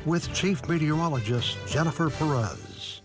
with Chief Meteorologist Jennifer Perez.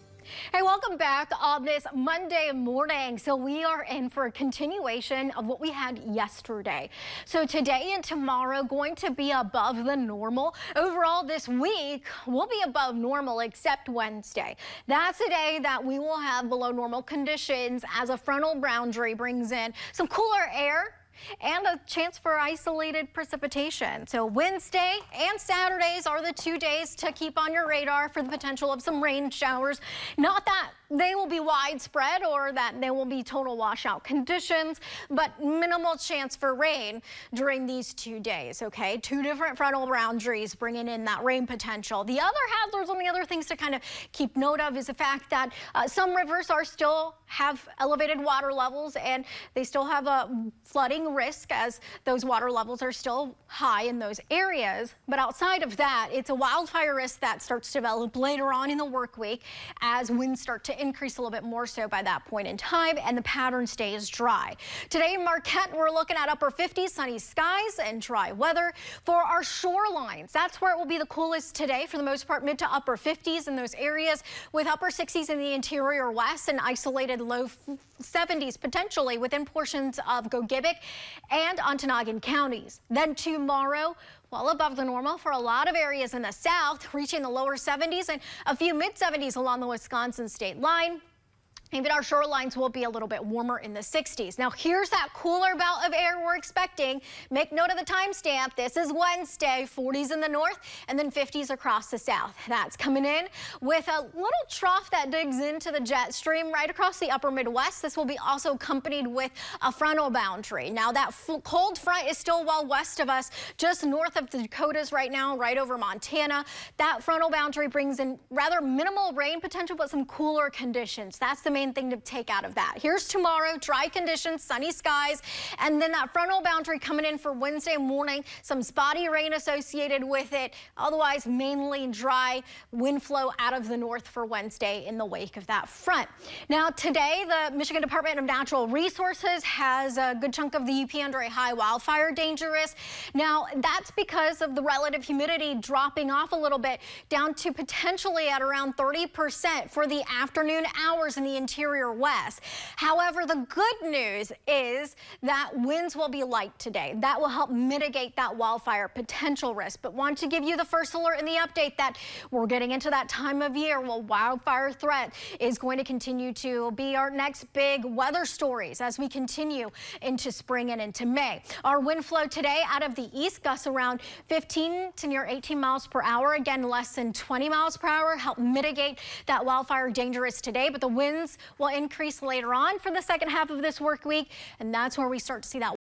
Hey, welcome back on this Monday morning. So we are in for a continuation of what we had yesterday. So today and tomorrow going to be above the normal. Overall this week will be above normal except Wednesday. That's the day that we will have below normal conditions as a frontal boundary brings in some cooler air and a chance for isolated precipitation. So Wednesday and Saturdays are the 2 days to keep on your radar for the potential of some rain showers. Not that they will be widespread or that they will be total washout conditions, but minimal chance for rain during these 2 days, okay? Two different frontal boundaries bringing in that rain potential. The other hazards and the other things to kind of keep note of is the fact that some rivers are still have elevated water levels and they still have a flooding risk as those water levels are still high in those areas. But outside of that, it's a wildfire risk that starts to develop later on in the work week as winds start to increase a little bit more so by that point in time and the pattern stays dry. Today in Marquette, we're looking at upper 50s, sunny skies and dry weather. For our shorelines, that's where it will be the coolest today. For the most part, mid to upper 50s in those areas with upper 60s in the interior west and isolated low 70s potentially within portions of Gogebic and Ontonagon counties. Then tomorrow, well above the normal for a lot of areas in the south, reaching the lower 70s and a few mid 70s along the Wisconsin state line. Even our shorelines will be a little bit warmer in the 60s. Now here's that cooler bout of air we're expecting. Make note of the timestamp. This is Wednesday, 40s in the north and then 50s across the south. That's coming in with a little trough that digs into the jet stream right across the upper Midwest. This will be also accompanied with a frontal boundary. Now that cold front is still well west of us, just north of the Dakotas right now, right over Montana. That frontal boundary brings in rather minimal rain potential, but some cooler conditions. That's the main thing to take out of that. Here's tomorrow, dry conditions, sunny skies, and then that frontal boundary coming in for Wednesday morning, some spotty rain associated with it, otherwise mainly dry wind flow out of the north for Wednesday in the wake of that front. Now today, the Michigan Department of Natural Resources has a good chunk of the UP under a high wildfire danger risk. Now that's because of the relative humidity dropping off a little bit down to potentially at around 30% for the afternoon hours in the interior west. However, the good news is that winds will be light today. That will help mitigate that wildfire potential risk. But want to give you the first alert in the update that we're getting into that time of year where wildfire threat is going to continue to be our next big weather stories as we continue into spring and into May. Our wind flow today out of the east, gusts around 15 to near 18 miles per hour. Again, less than 20 miles per hour. Help mitigate that wildfire danger risk today. But the winds will increase later on for the second half of this work week, and that's where we start to see that